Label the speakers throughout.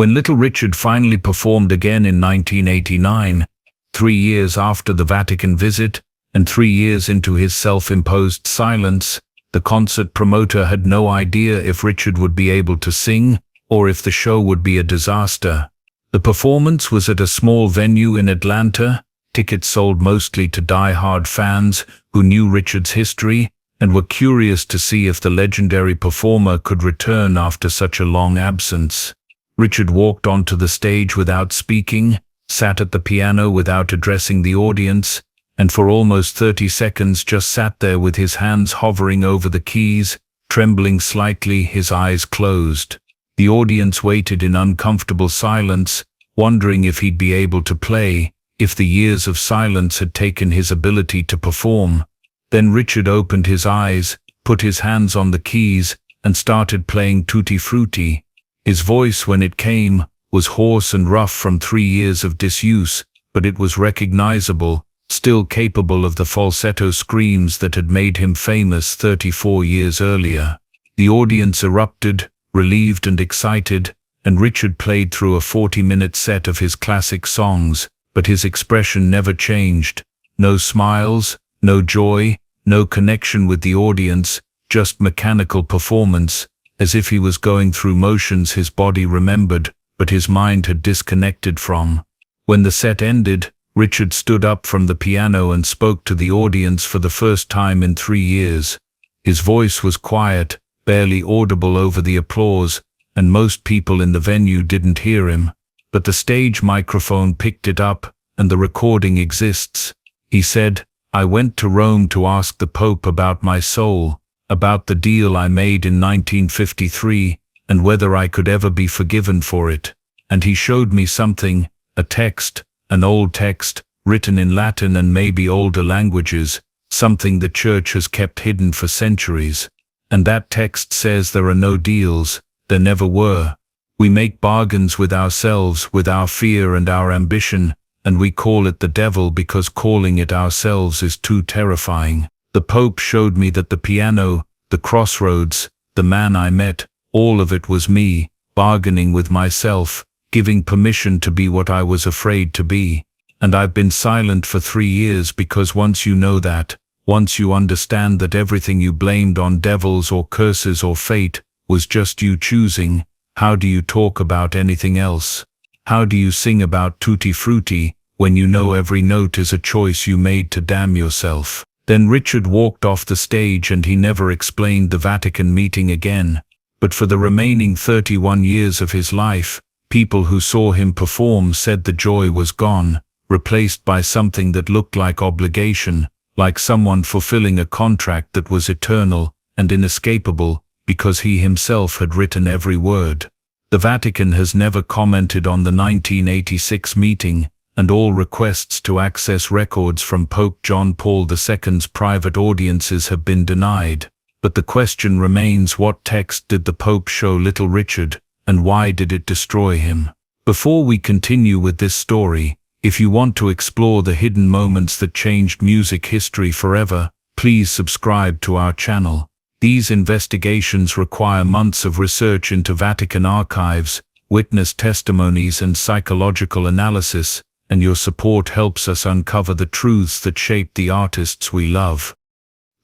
Speaker 1: When Little Richard finally performed again in 1989, 3 years after the Vatican visit, and 3 years into his self-imposed silence, the concert promoter had no idea if Richard would be able to sing, or if the show would be a disaster. The performance was at a small venue in Atlanta. Tickets sold mostly to die-hard fans who knew Richard's history and were curious to see if the legendary performer could return after such a long absence. Richard walked onto the stage without speaking, sat at the piano without addressing the audience, and for almost 30 seconds just sat there with his hands hovering over the keys, trembling slightly, his eyes closed. The audience waited in uncomfortable silence, wondering if he'd be able to play, if the years of silence had taken his ability to perform. Then Richard opened his eyes, put his hands on the keys, and started playing Tutti Frutti. His voice, when it came, was hoarse and rough from 3 years of disuse, but it was recognizable, still capable of the falsetto screams that had made him famous 34 years earlier. The audience erupted, relieved and excited, and Richard played through a 40-minute set of his classic songs, but his expression never changed. No smiles, no joy, no connection with the audience, just mechanical performance, as if he was going through motions his body remembered, but his mind had disconnected from. When the set ended, Richard stood up from the piano and spoke to the audience for the first time in 3 years. His voice was quiet, barely audible over the applause, and most people in the venue didn't hear him. But the stage microphone picked it up, and the recording exists. He said, "I went to Rome to ask the Pope about my soul, about the deal I made in 1953, and whether I could ever be forgiven for it. And he showed me something, a text, an old text, written in Latin and maybe older languages, something the Church has kept hidden for centuries. And that text says there are no deals, there never were. We make bargains with ourselves, with our fear and our ambition, and we call it the devil because calling it ourselves is too terrifying. The Pope showed me that the piano, the crossroads, the man I met, all of it was me, bargaining with myself, giving permission to be what I was afraid to be. And I've been silent for 3 years because once you know that, once you understand that everything you blamed on devils or curses or fate was just you choosing, how do you talk about anything else? How do you sing about Tutti Frutti when you know every note is a choice you made to damn yourself?" Then Richard walked off the stage and he never explained the Vatican meeting again. But for the remaining 31 years of his life, people who saw him perform said the joy was gone, replaced by something that looked like obligation, like someone fulfilling a contract that was eternal and inescapable because he himself had written every word. The Vatican has never commented on the 1986 meeting, and all requests to access records from Pope John Paul II's private audiences have been denied. But the question remains, what text did the Pope show Little Richard, and why did it destroy him? Before we continue with this story, if you want to explore the hidden moments that changed music history forever, please subscribe to our channel. These investigations require months of research into Vatican archives, witness testimonies and psychological analysis, and your support helps us uncover the truths that shaped the artists we love.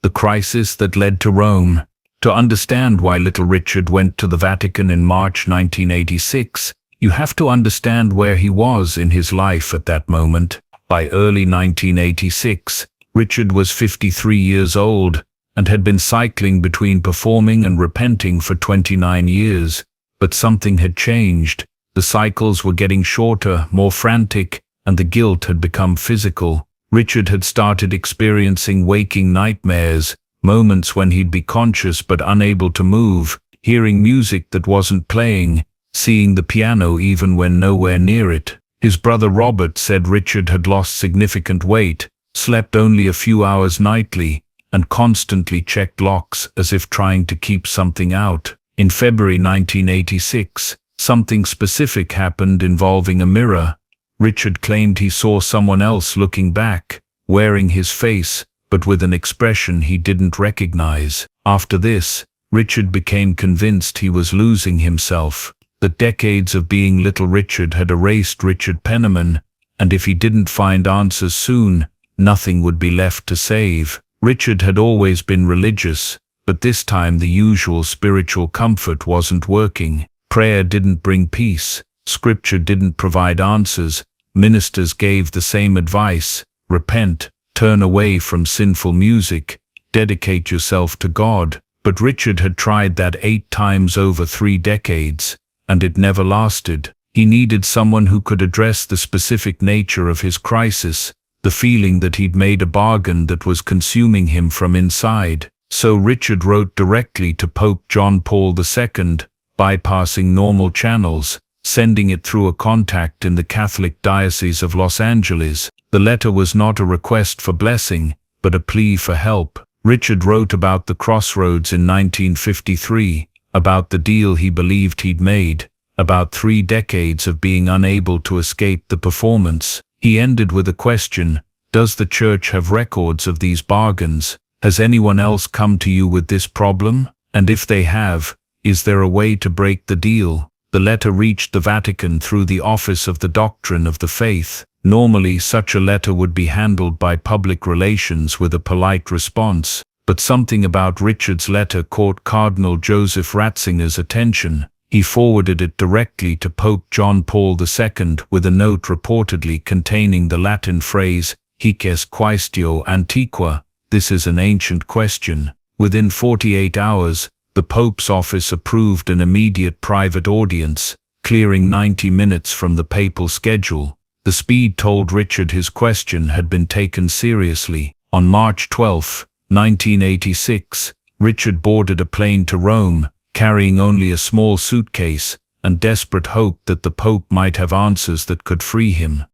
Speaker 1: The crisis that led to Rome. To understand why Little Richard went to the Vatican in March 1986, you have to understand where he was in his life at that moment. By early 1986, Richard was 53 years old and had been cycling between performing and repenting for 29 years. But something had changed. The cycles were getting shorter, more frantic, and the guilt had become physical. Richard had started experiencing waking nightmares, moments when he'd be conscious but unable to move, hearing music that wasn't playing, seeing the piano even when nowhere near it. His brother Robert said Richard had lost significant weight, slept only a few hours nightly, and constantly checked locks as if trying to keep something out. In February 1986, something specific happened involving a mirror. Richard claimed he saw someone else looking back, wearing his face, but with an expression he didn't recognize. After this, Richard became convinced he was losing himself. The that decades of being Little Richard had erased Richard Penniman, and if he didn't find answers soon, nothing would be left to save. Richard had always been religious, but this time the usual spiritual comfort wasn't working. Prayer didn't bring peace, scripture didn't provide answers, ministers gave the same advice: repent, turn away from sinful music, dedicate yourself to God. But Richard had tried that 8 times over 3 decades, and it never lasted. He needed someone who could address the specific nature of his crisis, the feeling that he'd made a bargain that was consuming him from inside. So Richard wrote directly to Pope John Paul II, bypassing normal channels, sending it through a contact in the Catholic Diocese of Los Angeles. The letter was not a request for blessing, but a plea for help. Richard wrote about the crossroads in 1953, about the deal he believed he'd made, about 3 decades of being unable to escape the performance. He ended with a question: does the Church have records of these bargains? Has anyone else come to you with this problem? And if they have, is there a way to break the deal? The letter reached the Vatican through the Office of the Doctrine of the Faith. Normally, such a letter would be handled by public relations with a polite response, but something about Richard's letter caught Cardinal Joseph Ratzinger's attention. He forwarded it directly to Pope John Paul II with a note reportedly containing the Latin phrase, "Hic est quaestio antiqua," this is an ancient question. Within 48 hours, the Pope's office approved an immediate private audience, clearing 90 minutes from the papal schedule. The speed told Richard his question had been taken seriously. On March 12, 1986, Richard boarded a plane to Rome, carrying only a small suitcase, and desperate hope that the Pope might have answers that could free him.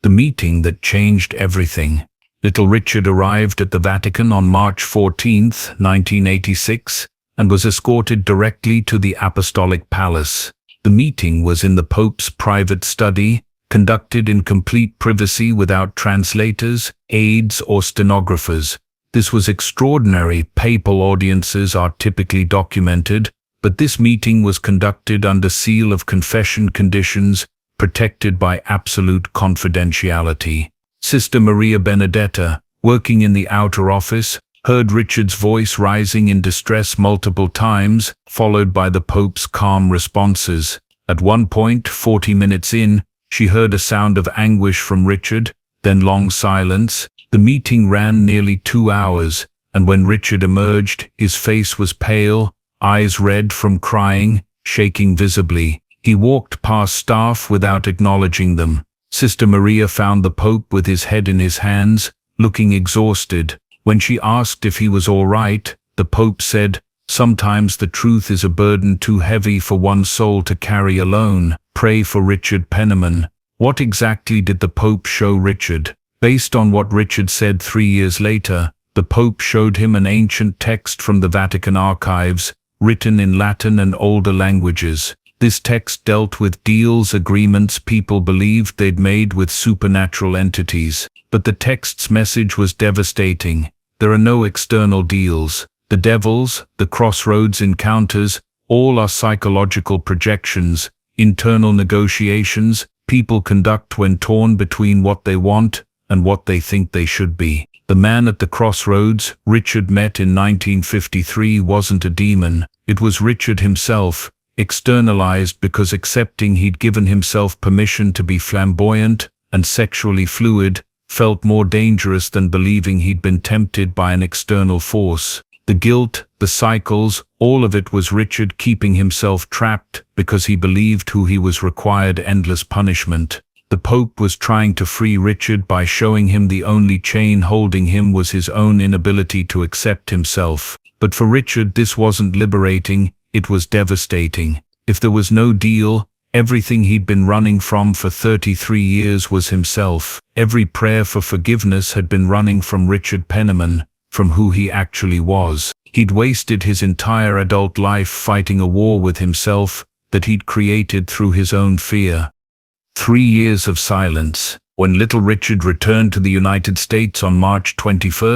Speaker 1: The meeting that changed everything. Little Richard arrived at the Vatican on March 14, 1986, and was escorted directly to the Apostolic Palace. The meeting was in the Pope's private study, conducted in complete privacy without translators, aides, or stenographers. This was extraordinary. Papal audiences are typically documented, but this meeting was conducted under seal of confession conditions, protected by absolute confidentiality. Sister Maria Benedetta, working in the outer office, heard Richard's voice rising in distress multiple times, followed by the Pope's calm responses. At one point, 40 minutes in, she heard a sound of anguish from Richard, then long silence. The meeting ran nearly 2 hours, and when Richard emerged, his face was pale, eyes red from crying, shaking visibly. He walked past staff without acknowledging them. Sister Maria found the Pope with his head in his hands, looking exhausted. When she asked if he was all right, the Pope said, "Sometimes the truth is a burden too heavy for one soul to carry alone. Pray for Richard Penniman." What exactly did the Pope show Richard? Based on what Richard said 3 years later, the Pope showed him an ancient text from the Vatican archives, written in Latin and older languages. This text dealt with deals, agreements people believed they'd made with supernatural entities. But the text's message was devastating. There are no external deals. The devils, the crossroads encounters, all are psychological projections, internal negotiations people conduct when torn between what they want and what they think they should be. The man at the crossroads Richard met in 1953 wasn't a demon. It was Richard himself, externalized because accepting he'd given himself permission to be flamboyant and sexually fluid felt more dangerous than believing he'd been tempted by an external force. The guilt, the cycles, all of it was Richard keeping himself trapped because he believed who he was required endless punishment. The Pope was trying to free Richard by showing him the only chain holding him was his own inability to accept himself. But for Richard this wasn't liberating, it was devastating. If there was no deal, everything he'd been running from for 33 years was himself. Every prayer for forgiveness had been running from Richard Penniman, from who he actually was. He'd wasted his entire adult life fighting a war with himself that he'd created through his own fear. 3 years of silence. When little Richard returned to the United States on March 21,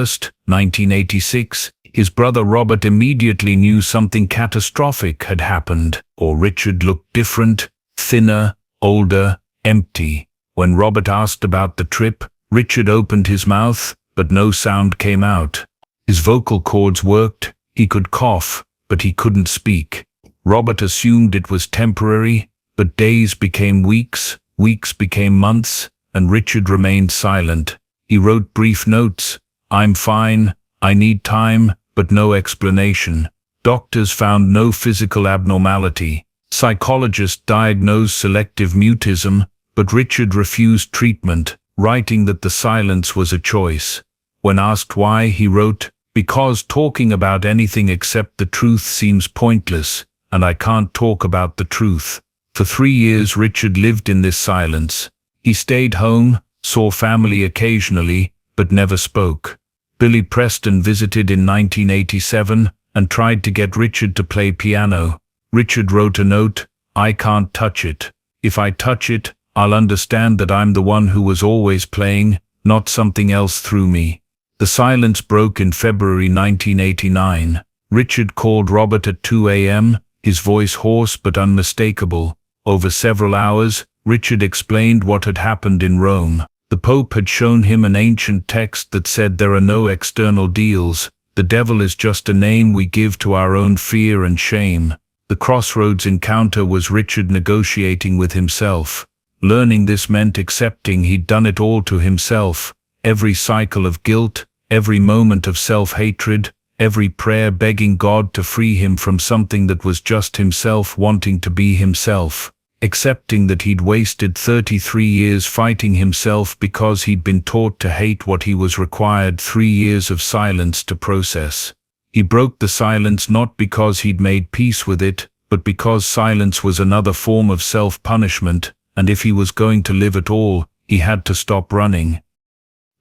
Speaker 1: 1986, His brother Robert immediately knew something catastrophic had happened, or Richard looked different, thinner, older, empty. When Robert asked about the trip, Richard opened his mouth, but no sound came out. His vocal cords worked, he could cough, but he couldn't speak. Robert assumed it was temporary, but days became weeks, weeks became months, and Richard remained silent. He wrote brief notes, "I'm fine, I need time," but no explanation. Doctors found no physical abnormality. Psychologists diagnosed selective mutism, but Richard refused treatment, writing that the silence was a choice. When asked why, he wrote, "Because talking about anything except the truth seems pointless, and I can't talk about the truth." For 3 years Richard lived in this silence. He stayed home, saw family occasionally, but never spoke. Billy Preston visited in 1987 and tried to get Richard to play piano. Richard wrote a note, "I can't touch it. If I touch it, I'll understand that I'm the one who was always playing, not something else through me." The silence broke in February 1989. Richard called Robert at 2 a.m., his voice hoarse but unmistakable. Over several hours, Richard explained what had happened in Rome. The Pope had shown him an ancient text that said there are no external deals. The devil is just a name we give to our own fear and shame. The crossroads encounter was Richard negotiating with himself. Learning this meant accepting he'd done it all to himself. Every cycle of guilt, every moment of self-hatred, every prayer begging God to free him from something that was just himself wanting to be himself. Accepting that he'd wasted 33 years fighting himself because he'd been taught to hate what he was required 3 years of silence to process. He broke the silence not because he'd made peace with it, but because silence was another form of self-punishment, and if he was going to live at all, he had to stop running.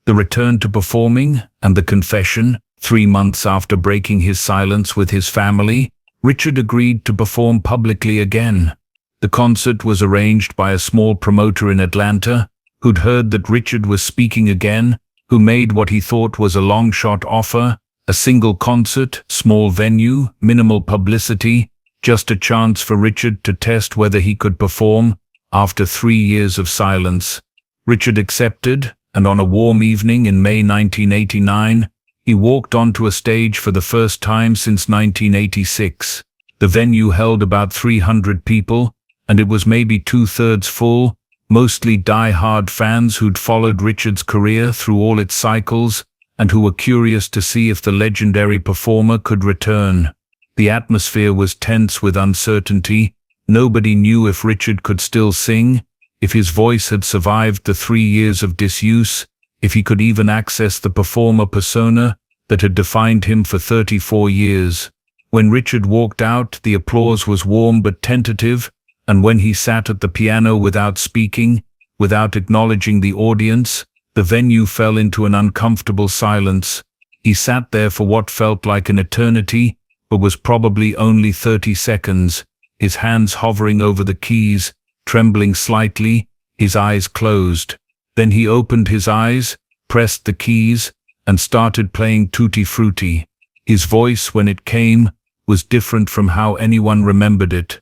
Speaker 1: The return to performing, and the confession. 3 months after breaking his silence with his family, Richard agreed to perform publicly again. The concert was arranged by a small promoter in Atlanta, who'd heard that Richard was speaking again, who made what he thought was a long-shot offer, a single concert, small venue, minimal publicity, just a chance for Richard to test whether he could perform. After 3 years of silence, Richard accepted, and on a warm evening in May 1989, he walked onto a stage for the first time since 1986. The venue held about 300 people, and it was maybe 2/3 full, mostly die-hard fans who'd followed Richard's career through all its cycles, and who were curious to see if the legendary performer could return. The atmosphere was tense with uncertainty. Nobody knew if Richard could still sing, if his voice had survived the 3 years of disuse, if he could even access the performer persona that had defined him for 34 years. When Richard walked out, the applause was warm but tentative, and when he sat at the piano without speaking, without acknowledging the audience, the venue fell into an uncomfortable silence. He sat there for what felt like an eternity, but was probably only 30 seconds, his hands hovering over the keys, trembling slightly, his eyes closed. Then he opened his eyes, pressed the keys, and started playing Tutti Frutti. His voice, when it came, was different from how anyone remembered it.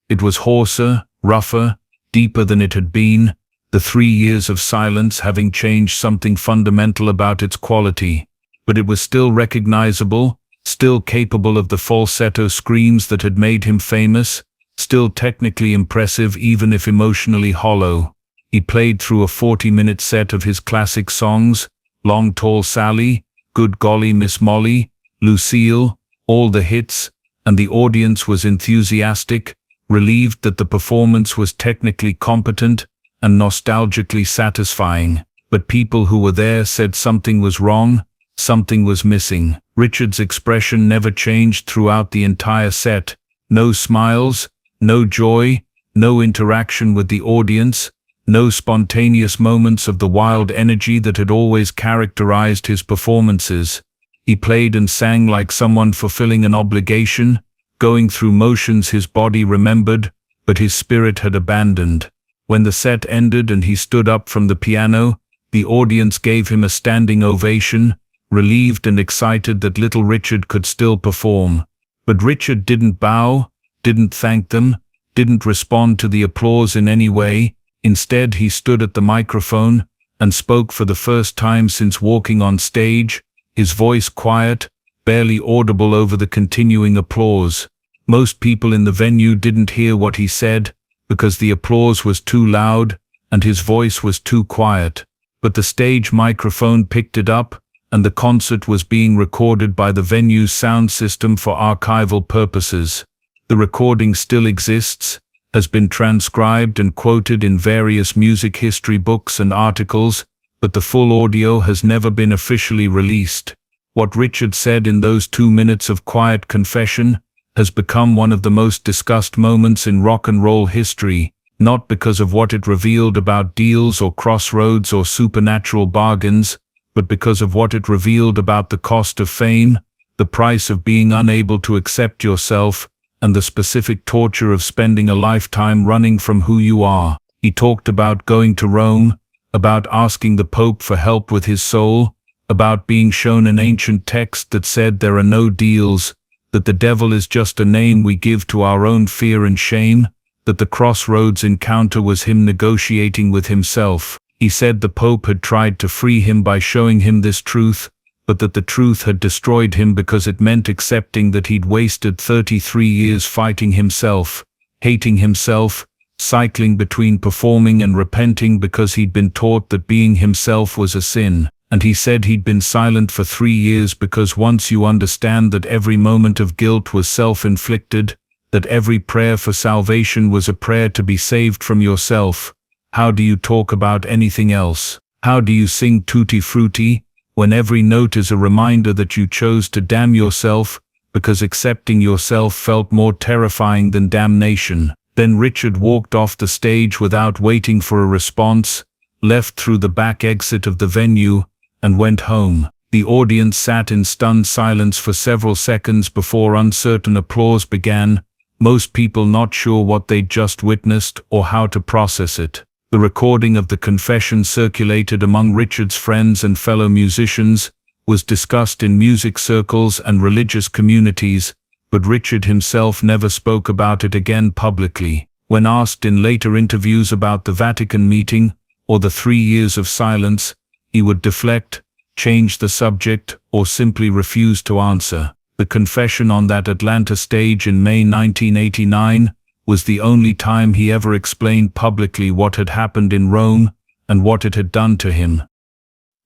Speaker 1: It was hoarser, rougher, deeper than it had been, the 3 years of silence having changed something fundamental about its quality. But it was still recognizable, still capable of the falsetto screams that had made him famous, still technically impressive even if emotionally hollow. He played through a 40-minute set of his classic songs, Long Tall Sally, Good Golly Miss Molly, Lucille, all the hits, and the audience was enthusiastic, relieved that the performance was technically competent and nostalgically satisfying. But people who were there said something was wrong, something was missing. Richard's expression never changed throughout the entire set. No smiles, no joy, no interaction with the audience, no spontaneous moments of the wild energy that had always characterized his performances. He played and sang like someone fulfilling an obligation, going through motions his body remembered, but his spirit had abandoned. When the set ended and he stood up from the piano, the audience gave him a standing ovation, relieved and excited that little Richard could still perform. But Richard didn't bow, didn't thank them, didn't respond to the applause in any way. Instead, he stood at the microphone and spoke for the first time since walking on stage, his voice quiet, barely audible over the continuing applause. Most people in the venue didn't hear what he said because the applause was too loud and his voice was too quiet. But the stage microphone picked it up, and the concert was being recorded by the venue's sound system for archival purposes. The recording still exists, has been transcribed and quoted in various music history books and articles, but the full audio has never been officially released. What Richard said in those 2 minutes of quiet confession has become one of the most discussed moments in rock and roll history, not because of what it revealed about deals or crossroads or supernatural bargains, but because of what it revealed about the cost of fame, the price of being unable to accept yourself, and the specific torture of spending a lifetime running from who you are. He talked about going to Rome, about asking the Pope for help with his soul, about being shown an ancient text that said there are no deals, that the devil is just a name we give to our own fear and shame, that the crossroads encounter was him negotiating with himself. He said the Pope had tried to free him by showing him this truth, but that the truth had destroyed him because it meant accepting that he'd wasted 33 years fighting himself, hating himself, cycling between performing and repenting because he'd been taught that being himself was a sin. And he said he'd been silent for 3 years because once you understand that every moment of guilt was self-inflicted, that every prayer for salvation was a prayer to be saved from yourself, how do you talk about anything else? How do you sing Tutti Frutti when every note is a reminder that you chose to damn yourself because accepting yourself felt more terrifying than damnation? Then Richard walked off the stage without waiting for a response, left through the back exit of the venue, and went home. The audience sat in stunned silence for several seconds before uncertain applause began, most people not sure what they'd just witnessed or how to process it. The recording of the confession circulated among Richard's friends and fellow musicians, was discussed in music circles and religious communities, but Richard himself never spoke about it again publicly. When asked in later interviews about the Vatican meeting or the 3 years of silence, he would deflect, change the subject, or simply refuse to answer. The confession on that Atlanta stage in May 1989 was the only time he ever explained publicly what had happened in Rome and what it had done to him.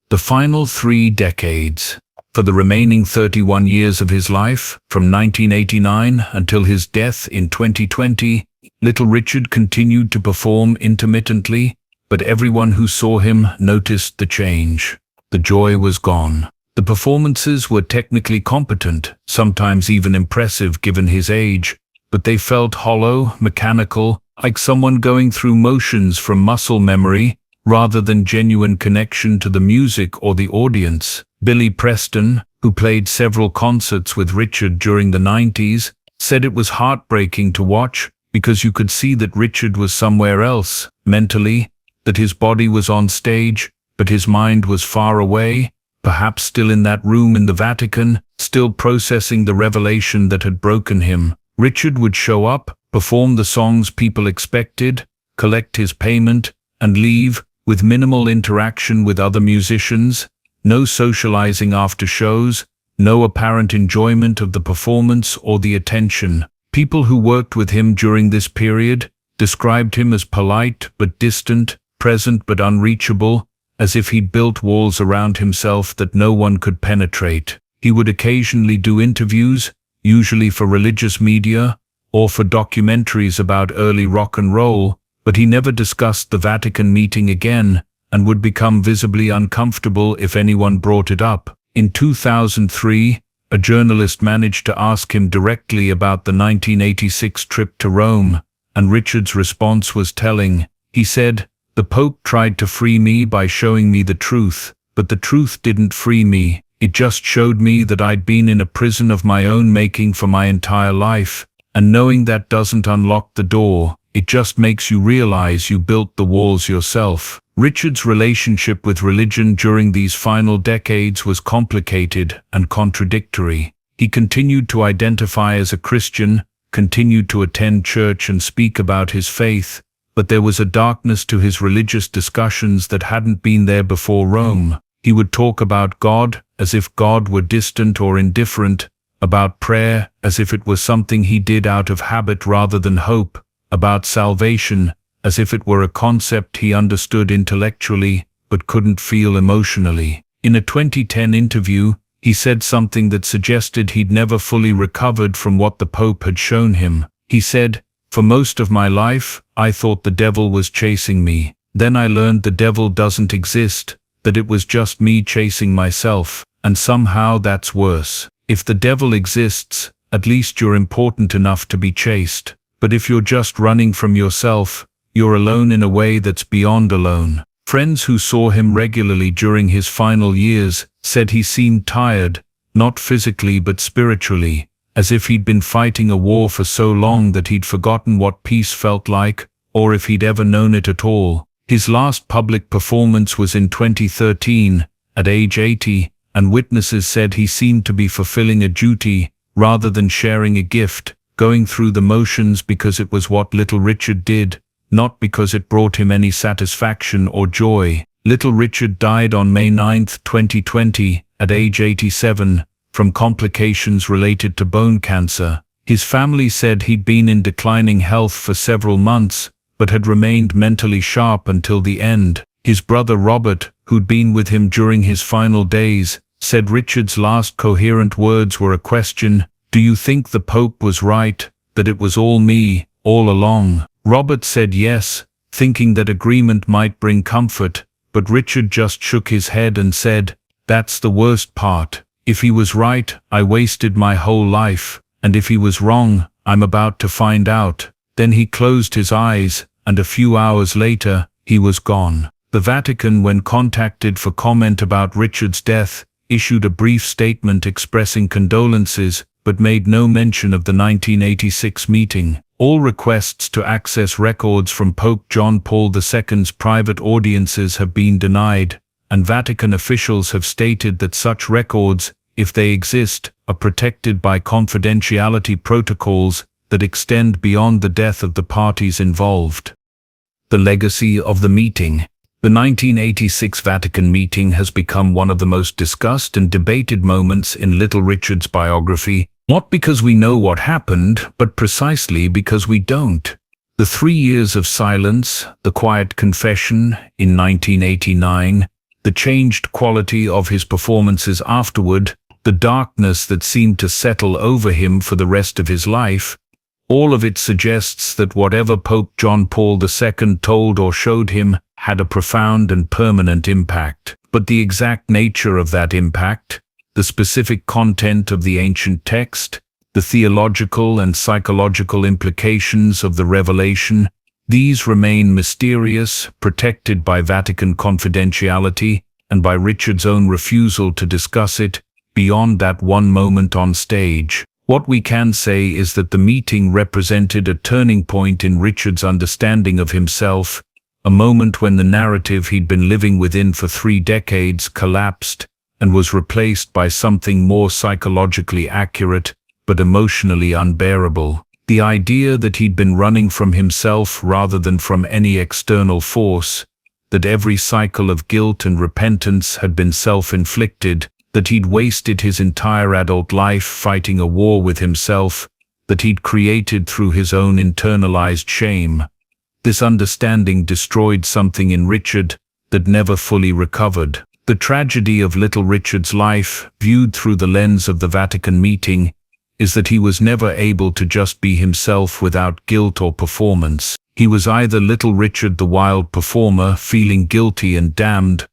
Speaker 1: The final 3 decades. For the remaining 31 years of his life, from 1989 until his death in 2020, Little Richard continued to perform intermittently, but everyone who saw him noticed the change. The joy was gone. The performances were technically competent, sometimes even impressive given his age, but they felt hollow, mechanical, like someone going through motions from muscle memory, rather than genuine connection to the music or the audience. Billy Preston, who played several concerts with Richard during the 90s, said it was heartbreaking to watch because you could see that Richard was somewhere else, mentally, that his body was on stage, but his mind was far away, perhaps still in that room in the Vatican, still processing the revelation that had broken him. Richard would show up, perform the songs people expected, collect his payment, and leave, with minimal interaction with other musicians, no socializing after shows, no apparent enjoyment of the performance or the attention. People who worked with him during this period described him as polite but distant, present but unreachable, as if he'd built walls around himself that no one could penetrate. He would occasionally do interviews, usually for religious media, or for documentaries about early rock and roll, but he never discussed the Vatican meeting again, and would become visibly uncomfortable if anyone brought it up. In 2003, a journalist managed to ask him directly about the 1986 trip to Rome, and Richard's response was telling. He said, "The Pope tried to free me by showing me the truth, but the truth didn't free me. It just showed me that I'd been in a prison of my own making for my entire life, and knowing that doesn't unlock the door. it just makes you realize you built the walls yourself. Richard's relationship with religion during these final decades was complicated and contradictory. He continued to identify as a Christian, continued to attend church and speak about his faith, but there was a darkness to his religious discussions that hadn't been there before Rome. He would talk about God as if God were distant or indifferent, about prayer as if it was something he did out of habit rather than hope, about salvation as if it were a concept he understood intellectually but couldn't feel emotionally. In a 2010 interview, he said something that suggested he'd never fully recovered from what the Pope had shown him. He said, "For most of my life, I thought the devil was chasing me. Then I learned the devil doesn't exist, that it was just me chasing myself, and somehow that's worse. If the devil exists, at least you're important enough to be chased. But if you're just running from yourself, you're alone in a way that's beyond alone." Friends who saw him regularly during his final years said he seemed tired, not physically but spiritually, as if he'd been fighting a war for so long that he'd forgotten what peace felt like, or if he'd ever known it at all. His last public performance was in 2013, at age 80, and witnesses said he seemed to be fulfilling a duty, rather than sharing a gift, going through the motions because it was what Little Richard did, not because it brought him any satisfaction or joy. Little Richard died on May 9, 2020, at age 87, from complications related to bone cancer. His family said he'd been in declining health for several months, but had remained mentally sharp until the end. His brother Robert, who'd been with him during his final days, said Richard's last coherent words were a question, "Do you think the Pope was right, that it was all me, all along?" Robert said yes, thinking that agreement might bring comfort, but Richard just shook his head and said, "That's the worst part. If he was right, I wasted my whole life, and if he was wrong, I'm about to find out." Then he closed his eyes, and a few hours later, he was gone. The Vatican, when contacted for comment about Richard's death, issued a brief statement expressing condolences, but made no mention of the 1986 meeting. All requests to access records from Pope John Paul II's private audiences have been denied, and Vatican officials have stated that such records, if they exist, are protected by confidentiality protocols that extend beyond the death of the parties involved. The legacy of the meeting. The 1986 Vatican meeting has become one of the most discussed and debated moments in Little Richard's biography, not because we know what happened, but precisely because we don't. The 3 years of silence, the quiet confession in 1989, the changed quality of his performances afterward, the darkness that seemed to settle over him for the rest of his life, all of it suggests that whatever Pope John Paul II told or showed him had a profound and permanent impact. But the exact nature of that impact, the specific content of the ancient text, the theological and psychological implications of the revelation, these remain mysterious, protected by Vatican confidentiality and by Richard's own refusal to discuss it beyond that one moment on stage. What we can say is that the meeting represented a turning point in Richard's understanding of himself, a moment when the narrative he'd been living within for 3 decades collapsed and was replaced by something more psychologically accurate but emotionally unbearable. The idea that he'd been running from himself rather than from any external force, that every cycle of guilt and repentance had been self-inflicted, that he'd wasted his entire adult life fighting a war with himself, that he'd created through his own internalized shame. This understanding destroyed something in Richard that never fully recovered. The tragedy of Little Richard's life, viewed through the lens of the Vatican meeting, is that he was never able to just be himself without guilt or performance. He was either Little Richard the wild performer, feeling guilty and damned,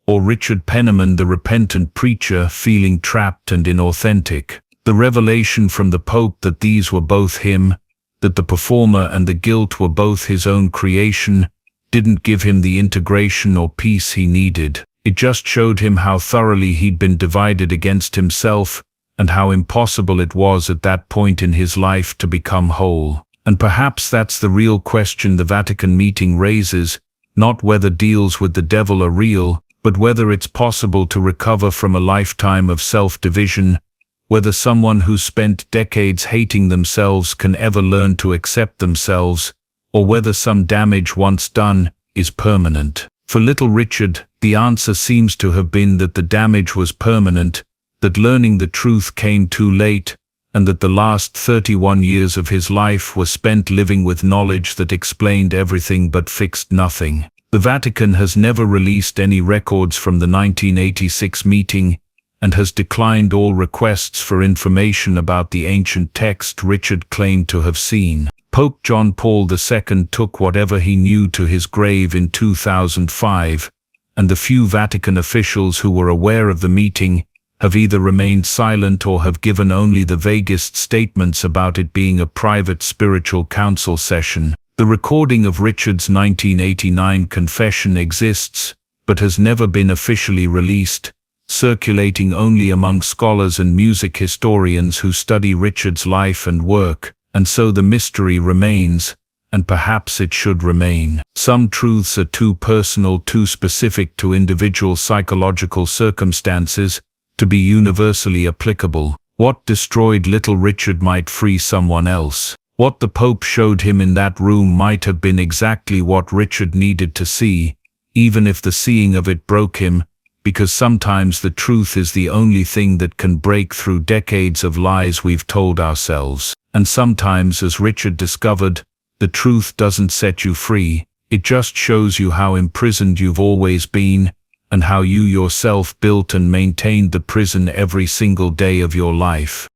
Speaker 1: or Richard Penniman the repentant preacher, feeling trapped and inauthentic. The revelation from the Pope that these were both him, that the performer and the guilt were both his own creation, didn't give him the integration or peace he needed. It just showed him how thoroughly he'd been divided against himself, and how impossible it was at that point in his life to become whole. And perhaps that's the real question the Vatican meeting raises, not whether deals with the devil are real, but whether it's possible to recover from a lifetime of self-division, whether someone who's spent decades hating themselves can ever learn to accept themselves, or whether some damage once done is permanent. For little Richard, the answer seems to have been that the damage was permanent, that learning the truth came too late, and that the last 31 years of his life were spent living with knowledge that explained everything but fixed nothing. The Vatican has never released any records from the 1986 meeting, and has declined all requests for information about the ancient text Richard claimed to have seen. Pope John Paul II took whatever he knew to his grave in 2005, and the few Vatican officials who were aware of the meeting have either remained silent or have given only the vaguest statements about it being a private spiritual council session. The recording of Richard's 1989 confession exists, but has never been officially released, circulating only among scholars and music historians who study Richard's life and work, and so the mystery remains, and perhaps it should remain. Some truths are too personal, too specific to individual psychological circumstances, to be universally applicable. What destroyed little Richard might free someone else. What the Pope showed him in that room might have been exactly what Richard needed to see, even if the seeing of it broke him, because sometimes the truth is the only thing that can break through decades of lies we've told ourselves. And sometimes, as Richard discovered, the truth doesn't set you free, it just shows you how imprisoned you've always been, and how you yourself built and maintained the prison every single day of your life.